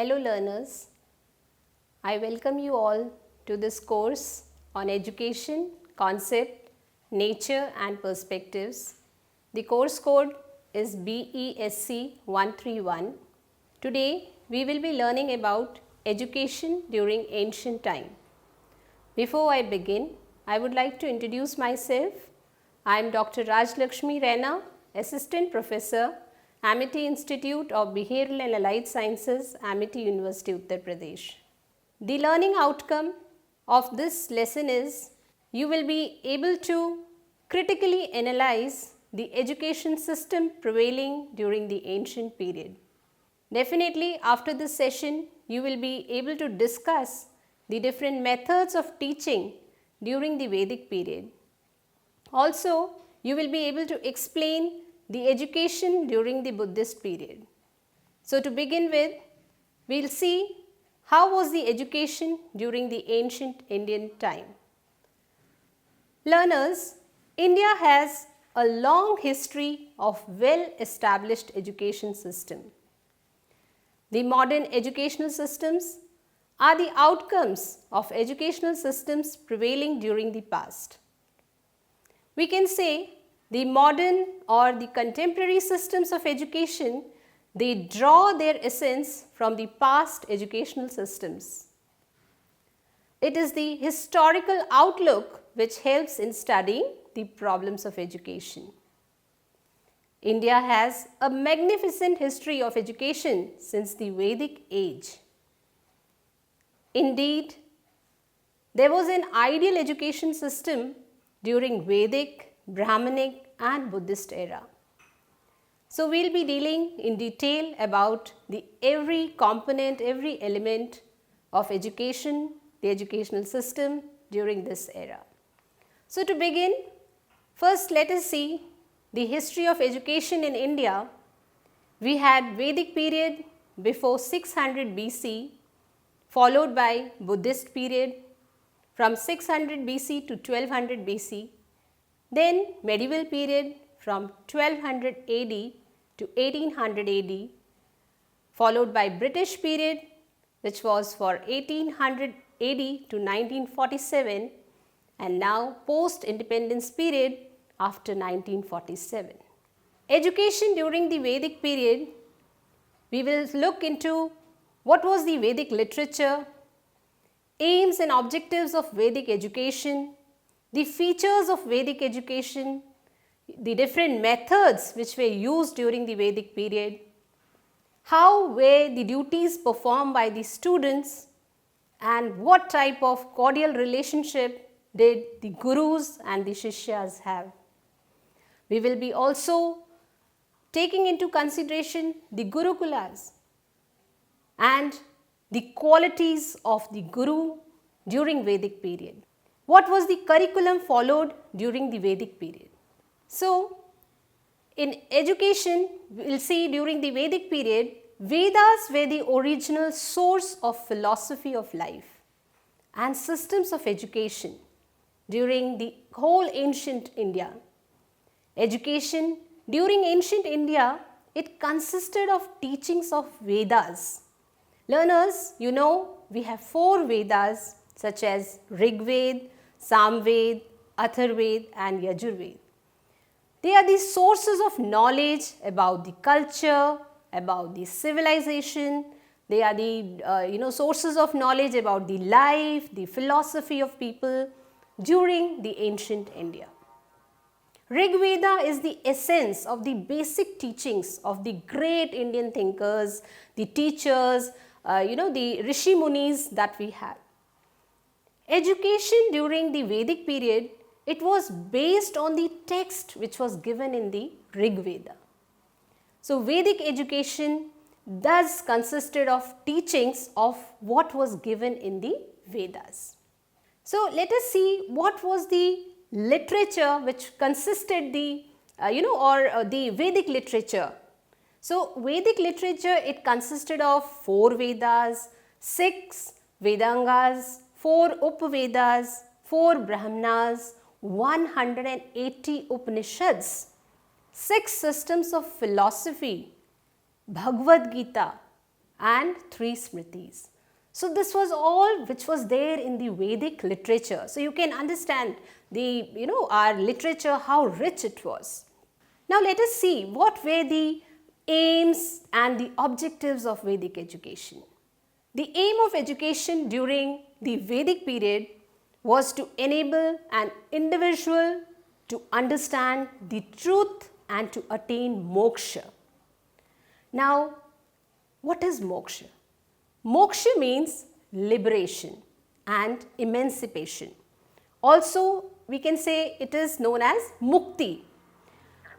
Hello learners, I welcome you all to this course on education, concept, nature and perspectives. The course code is BESC 131. Today we will be learning about education during ancient time. Before I begin, I would like to introduce myself. I am Dr. Rajlaxmi Raina, Assistant Professor, Amity Institute of Behavioral and Allied Sciences, Amity University, Uttar Pradesh. The learning outcome of this lesson is you will be able to critically analyze the education system prevailing during the ancient period. Definitely after this session, you will be able to discuss the different methods of teaching during the Vedic period. Also, you will be able to explain the education during the Buddhist period. So, to begin with, we will see how was the education during the ancient Indian time. Learners, India has a long history of well-established education system. The modern educational systems are the outcomes of educational systems prevailing during the past. We can say the modern or the contemporary systems of education, they draw their essence from the past educational systems. It is the historical outlook which helps in studying the problems of education. India has a magnificent history of education since the Vedic age. Indeed, there was an ideal education system during Vedic, Brahmanic and Buddhist era. So, we will be dealing in detail about every component, every element of education, the educational system during this era. So, to begin, first let us see the history of education in India. We had Vedic period before 600 BC, followed by Buddhist period from 600 BC to 1200 BC. Then medieval period from 1200 AD to 1800 AD, followed by British period which was for 1800 AD to 1947, and now post-independence period after 1947. Education during the Vedic period, we will look into what was the Vedic literature, aims and objectives of Vedic education, the features of Vedic education, the different methods which were used during the Vedic period, how were the duties performed by the students, and what type of cordial relationship did the gurus and the shishyas have. We will be also taking into consideration the gurukulas and the qualities of the guru during Vedic period. What was the curriculum followed during the Vedic period? So, in education, we will see during the Vedic period, Vedas were the original source of philosophy of life and systems of education during the whole ancient India. Education during ancient India, it consisted of teachings of Vedas. Learners, you know, we have 4 Vedas such as Rig Veda, Samved, Atharved and Yajurved. They are the sources of knowledge about the culture, about the civilization. They are the sources of knowledge about the life, the philosophy of people during the ancient India. Rig Veda is the essence of the basic teachings of the great Indian thinkers, the teachers, the Rishi Munis that we have. Education during the Vedic period, it was based on the text which was given in the Rig Veda. So, Vedic education thus consisted of teachings of what was given in the Vedas. So, let us see what was the literature which consisted the Vedic literature. So, Vedic literature, it consisted of 4 Vedas, 6 Vedangas, 4 Upavedas, 4 Brahmanas, 180 Upanishads, 6 systems of philosophy, Bhagavad Gita, and 3 smritis. So this was all which was there in the Vedic literature. So you can understand the, our literature, how rich it was. Now let us see what were the aims and the objectives of Vedic education. The aim of education during the Vedic period was to enable an individual to understand the truth and to attain moksha. Now, what is moksha? Moksha means liberation and emancipation. Also, we can say it is known as mukti.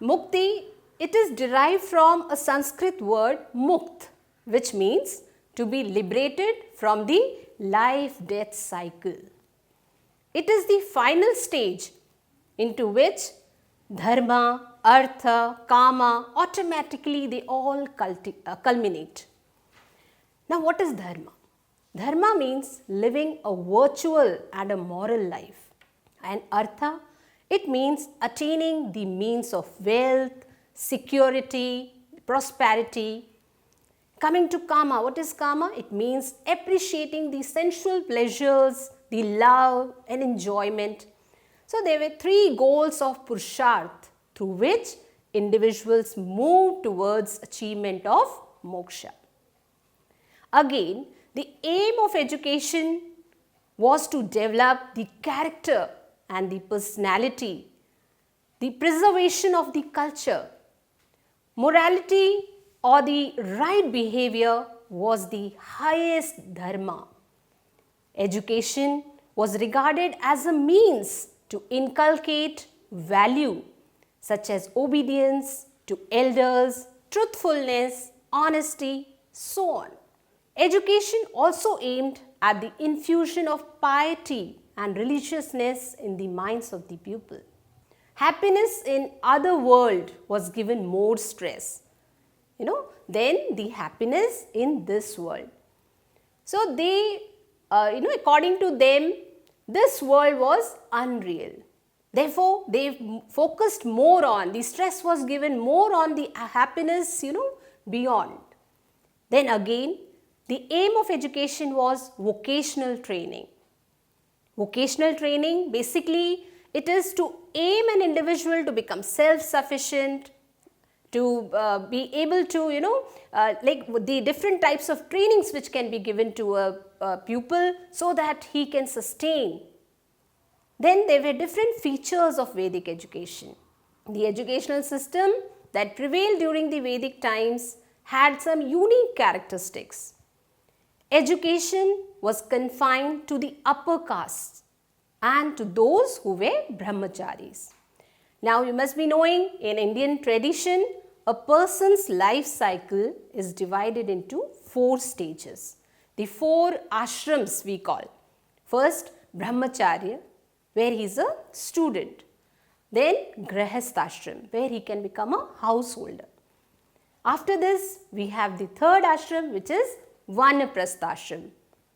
Mukti, it is derived from a Sanskrit word mukt, which means to be liberated from the life-death cycle. It is the final stage into which dharma, artha, kama, automatically they all culminate. Now what is dharma? Dharma means living a virtual and a moral life. And artha, it means attaining the means of wealth, security, prosperity. Coming to kama, what is kama? It means appreciating the sensual pleasures, the love and enjoyment. So there were 3 goals of Purusharth through which individuals move towards achievement of moksha. Again, the aim of education was to develop the character and the personality, the preservation of the culture. Morality or the right behavior was the highest dharma. Education was regarded as a means to inculcate value such as obedience to elders, truthfulness, honesty, so on. Education also aimed at the infusion of piety and religiousness in the minds of the pupil. Happiness in other world was given more stress, than the happiness in this world. So they, according to them, this world was unreal. Therefore, they focused more on, the stress was given more on the happiness, beyond. Then again, the aim of education was vocational training. Vocational training, basically, it is to aim an individual to become self-sufficient, to be able to, like the different types of trainings which can be given to a pupil so that he can sustain. Then there were different features of Vedic education. The educational system that prevailed during the Vedic times had some unique characteristics. Education was confined to the upper castes and to those who were brahmacharis. Now you must be knowing, in Indian tradition, a person's life cycle is divided into 4 stages. The 4 ashrams we call. First, brahmacharya, where he is a student. Then grahasthashram, where he can become a householder. After this, we have the 3rd ashram, which is vanaprasthashram,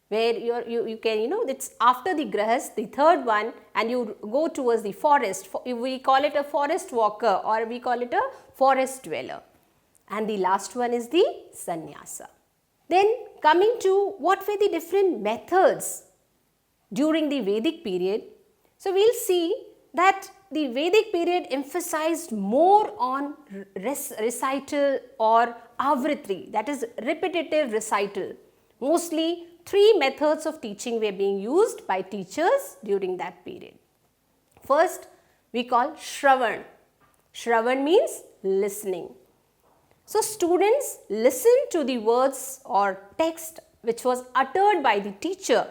where you can, it's after the grahas, the 3rd one, and you go towards the forest. We call it a forest walker, or we call it a forest dweller. And the last one is the sannyasa. Then coming to what were the different methods during the Vedic period. So we'll see that the Vedic period emphasized more on recital or avritri, that is repetitive recital. Mostly 3 methods of teaching were being used by teachers during that period. First, we call Shravan. Shravan means listening. So students listen to the words or text which was uttered by the teacher.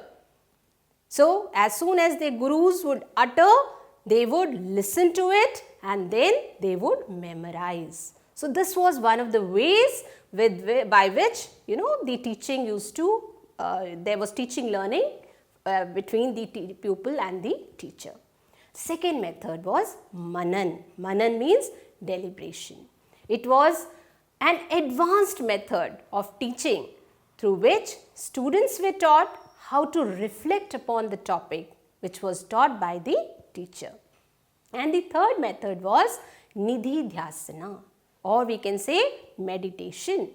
So as soon as the gurus would utter, they would listen to it and then they would memorize. So this was one of the ways by which, the teaching used to, there was teaching learning between the pupil and the teacher. Second method was Manan. Manan means deliberation. It was an advanced method of teaching through which students were taught how to reflect upon the topic which was taught by the teacher. And the third method was Nidhi Dhyasana, or we can say meditation.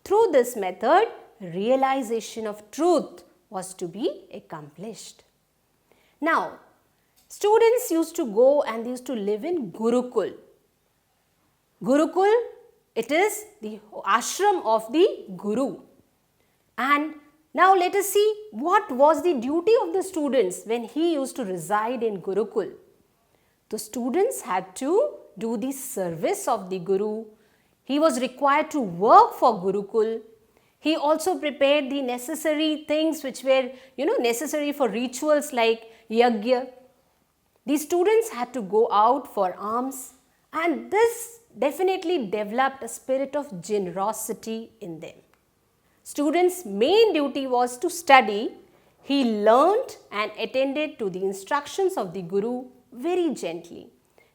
through this method, realization of truth was to be accomplished. Now, students used to go and they used to live in Gurukul. Gurukul, it is the ashram of the Guru. And now let us see what was the duty of the students when he used to reside in Gurukul. The students had to do the service of the Guru. He was required to work for Gurukul. He also prepared the necessary things which were, necessary for rituals like yagya. The students had to go out for alms, and this definitely developed a spirit of generosity in them. Students' main duty was to study. He learnt and attended to the instructions of the Guru very gently.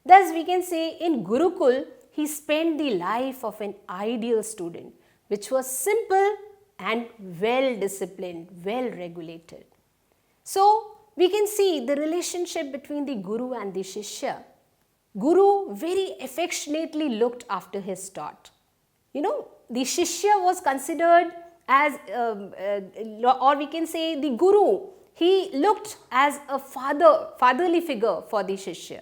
Thus, we can say in Gurukul, he spent the life of an ideal student, which was simple and well disciplined, well regulated. So, we can see the relationship between the Guru and the Shishya. Guru very affectionately looked after his taught. The Shishya was considered as, or we can say the Guru, he looked as a fatherly figure for the Shishya.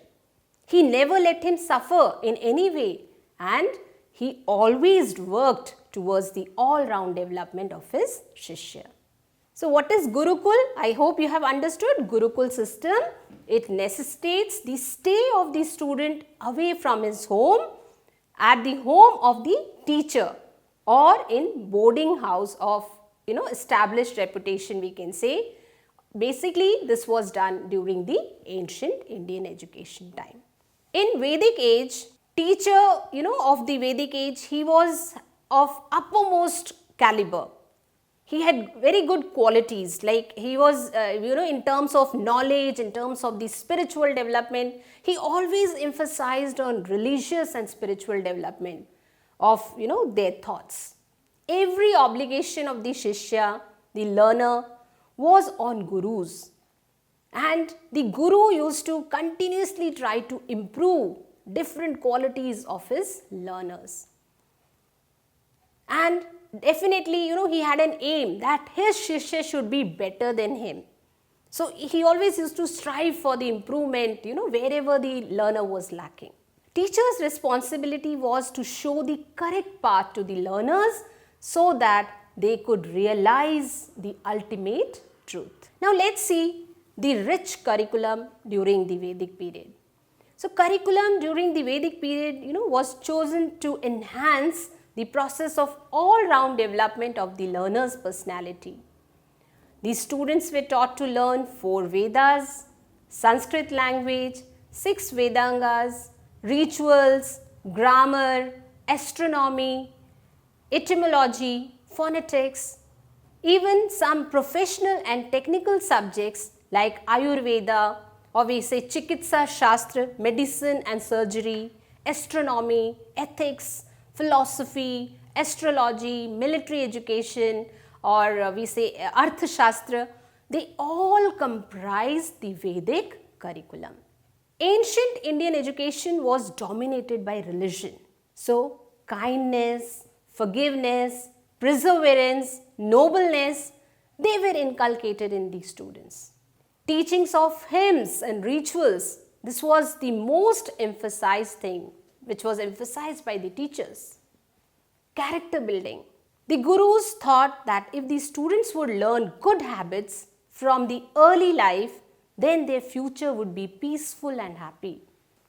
He never let him suffer in any way, and he always worked towards the all-round development of his Shishya. So, what is Gurukul? I hope you have understood Gurukul system. It necessitates the stay of the student away from his home, at the home of the teacher, or in boarding house of established reputation, we can say. Basically, this was done during the ancient Indian education time. In Vedic age, teacher of the Vedic age, he was of uppermost caliber. He had very good qualities, like he was in terms of knowledge, in terms of the spiritual development, he always emphasized on religious and spiritual development of their thoughts. Every obligation of the Shishya, the learner, was on Gurus, and the Guru used to continuously try to improve different qualities of his learners. And definitely, he had an aim that his Shishya should be better than him. So, he always used to strive for the improvement, wherever the learner was lacking. Teacher's responsibility was to show the correct path to the learners so that they could realize the ultimate truth. Now, let's see the rich curriculum during the Vedic period. So, curriculum during the Vedic period, was chosen to enhance the process of all-round development of the learner's personality. The students were taught to learn 4 Vedas, Sanskrit language, 6 Vedangas, rituals, grammar, astronomy, etymology, phonetics, even some professional and technical subjects like Ayurveda, or we say Chikitsa Shastra, medicine and surgery, astronomy, ethics, philosophy, astrology, military education, or we say Arthashastra, they all comprise the Vedic curriculum. Ancient Indian education was dominated by religion. So, kindness, forgiveness, perseverance, nobleness, they were inculcated in these students. Teachings of hymns and rituals, this was the most emphasized thing, which was emphasized by the teachers. Character building. The Gurus thought that if the students would learn good habits from the early life, then their future would be peaceful and happy.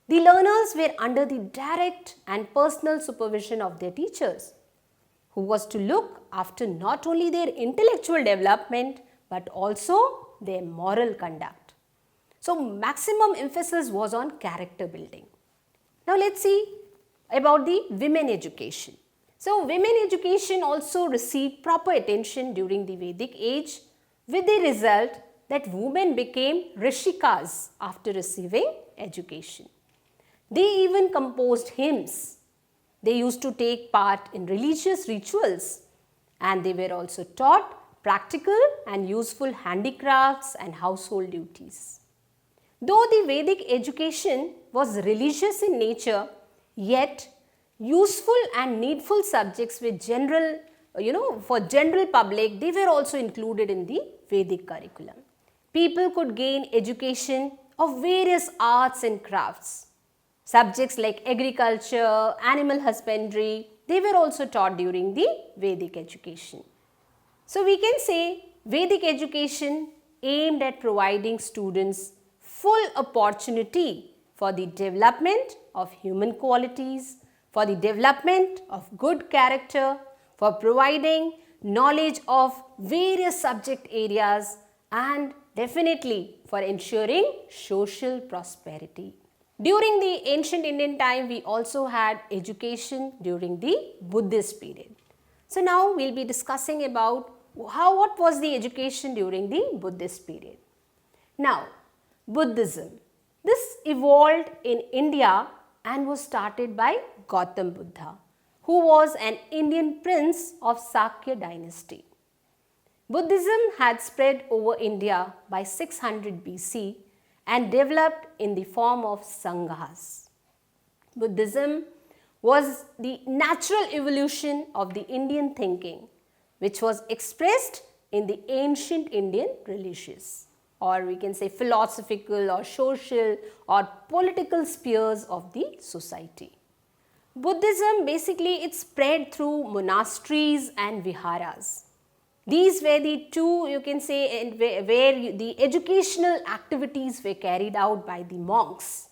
The learners were under the direct and personal supervision of their teachers, who was to look after not only their intellectual development but also their moral conduct. So, maximum emphasis was on character building. Now, let's see about the women education. So, women education also received proper attention during the Vedic age, with the result that women became rishikas after receiving education. They even composed hymns. They used to take part in religious rituals, and they were also taught practical and useful handicrafts and household duties. Though the Vedic education was religious in nature, yet useful and needful subjects were general for general public, they were also included in the Vedic curriculum. People could gain education of various arts and crafts. Subjects like agriculture, animal husbandry, they were also taught during the Vedic education. So we can say Vedic education aimed at providing students full opportunity for the development of human qualities, for the development of good character, for providing knowledge of various subject areas, and definitely for ensuring social prosperity. During the ancient Indian time, we also had education during the Buddhist period. So now we will be discussing about what was the education during the Buddhist period. Now, Buddhism. This evolved in India and was started by Gautam Buddha, who was an Indian prince of Sakya dynasty. Buddhism had spread over India by 600 BC and developed in the form of Sanghas. Buddhism was the natural evolution of the Indian thinking, which was expressed in the ancient Indian religious, or we can say philosophical or social or political spheres of the society. Buddhism basically it spread through monasteries and viharas. These were the two, you can say, where the educational activities were carried out by the monks.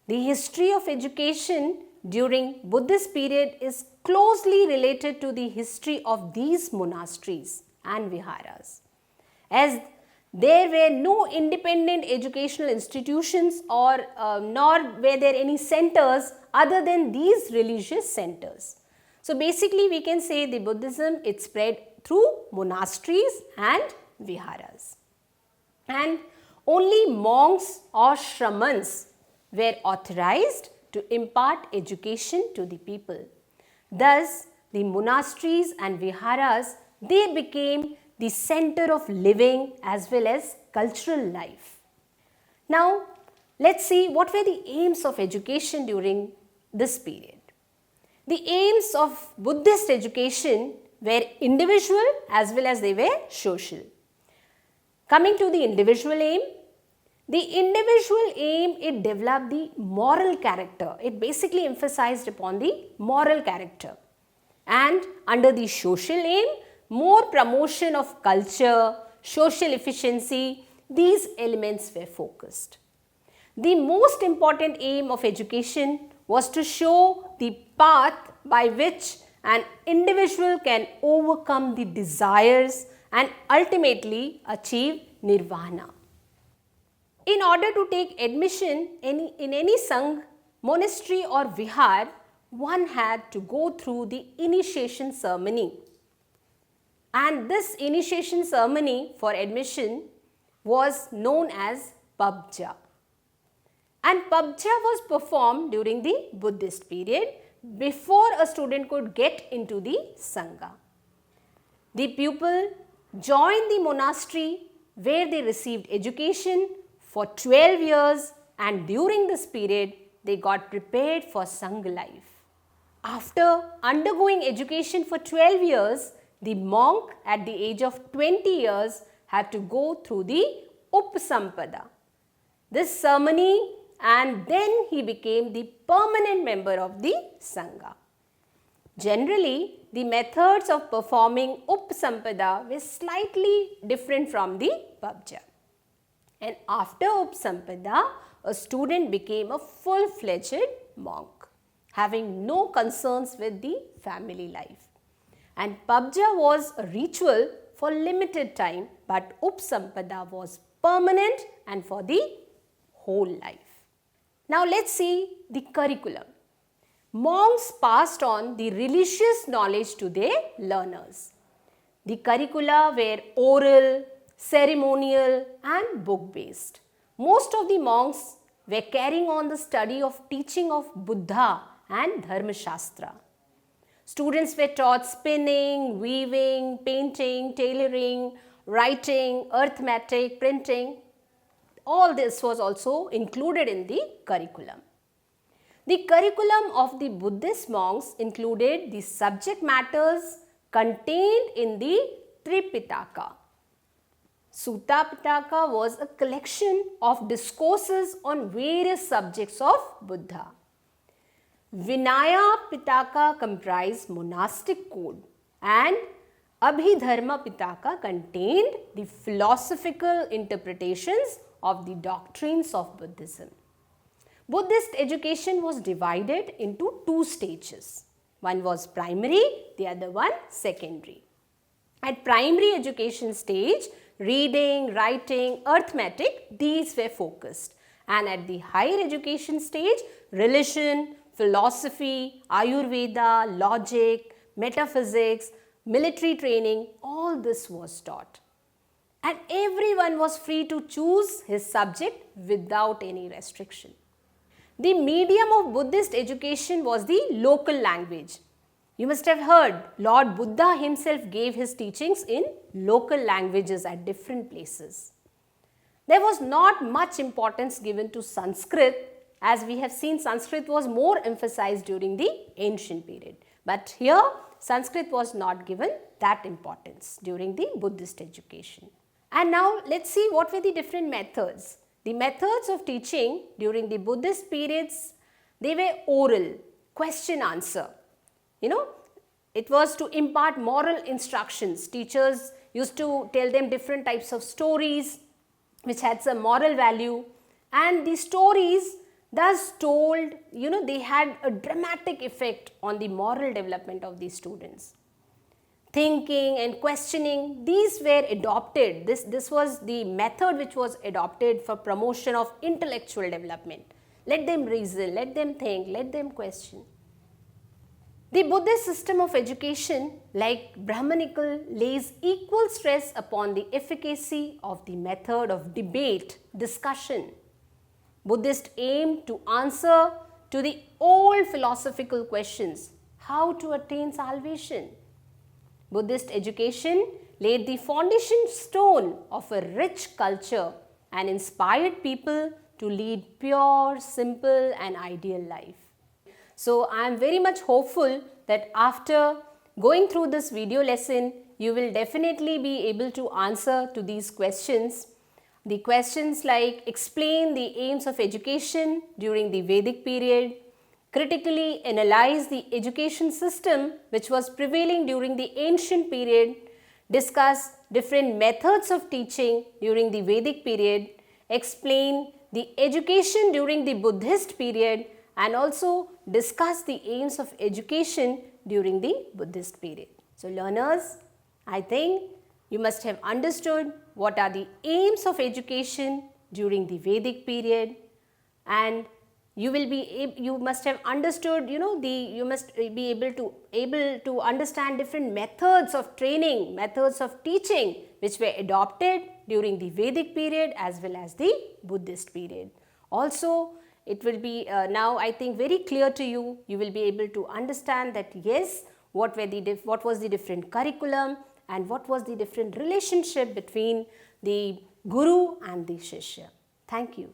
The history of education during Buddhist period is closely related to the history of these monasteries and viharas, as there were no independent educational institutions or nor were there any centers other than these religious centers. So basically we can say the Buddhism it spread through monasteries and viharas, and only monks or shramans were authorized to impart education to the people. Thus, the monasteries and viharas they became the center of living as well as cultural life. Now, let's see what were the aims of education during this period. The aims of Buddhist education were individual as well as they were social. Coming to the individual aim, it developed the moral character. It basically emphasized upon the moral character. And under the social aim, more promotion of culture, social efficiency, these elements were focused. The most important aim of education was to show the path by which an individual can overcome the desires and ultimately achieve nirvana. In order to take admission in any Sangh, monastery or vihar, one had to go through the initiation ceremony. And this initiation ceremony for admission was known as Pabja. And Pabja was performed during the Buddhist period before a student could get into the Sangha. The pupil joined the monastery where they received education for 12 years, and during this period they got prepared for Sangha life. After undergoing education for 12 years, the monk at the age of 20 years had to go through the Upsampada, this ceremony, and then he became the permanent member of the Sangha. Generally, the methods of performing Upsampada were slightly different from the Pabja. And after Upsampada, a student became a full-fledged monk, having no concerns with the family life. And Pabja was a ritual for limited time, but Upsampada was permanent and for the whole life. Now let's see the curriculum. Monks passed on the religious knowledge to their learners. The curricula were oral, ceremonial and book-based. Most of the monks were carrying on the study of teaching of Buddha and Dharma Shastra. Students were taught spinning, weaving, painting, tailoring, writing, arithmetic, printing. All this was also included in the curriculum. The curriculum of the Buddhist monks included the subject matters contained in the Tripitaka. Sutta Pitaka was a collection of discourses on various subjects of Buddha. Vinaya Pitaka comprised monastic code and Abhidharma Pitaka contained the philosophical interpretations of the doctrines of Buddhism. Buddhist education was divided into two stages. One was primary, the other one secondary. At primary education stage, reading, writing, arithmetic, these were focused. And at the higher education stage, religion, philosophy, Ayurveda, logic, metaphysics, military training, all this was taught. And everyone was free to choose his subject without any restriction. The medium of Buddhist education was the local language. You must have heard Lord Buddha himself gave his teachings in local languages at different places. There was not much importance given to Sanskrit, as we have seen Sanskrit was more emphasized during the ancient period. But here Sanskrit was not given that importance during the Buddhist education. And now let's see what were the different methods. The methods of teaching during the Buddhist periods, they were oral, question answer. It was to impart moral instructions. Teachers used to tell them different types of stories which had some moral value, and the stories thus told, they had a dramatic effect on the moral development of these students. Thinking and questioning, these were adopted. This was the method which was adopted for promotion of intellectual development. Let them reason, let them think, let them question. The Buddhist system of education, like Brahmanical, lays equal stress upon the efficacy of the method of debate, discussion. Buddhists aimed to answer to the old philosophical questions, how to attain salvation. Buddhist education laid the foundation stone of a rich culture and inspired people to lead pure, simple and ideal life. So I am very much hopeful that after going through this video lesson, you will definitely be able to answer to these questions. The questions like explain the aims of education during the Vedic period, critically analyze the education system which was prevailing during the ancient period, discuss different methods of teaching during the Vedic period, explain the education during the Buddhist period, and also discuss the aims of education during the Buddhist period. So learners, I think you must have understood what are the aims of education during the Vedic period, and you must have understood, you must be able to understand different methods of training, methods of teaching which were adopted during the Vedic period as well as the Buddhist period. Also, it will be now I think very clear to you, you will be able to understand that yes, what was the different curriculum and what was the different relationship between the Guru and the Shishya. Thank you.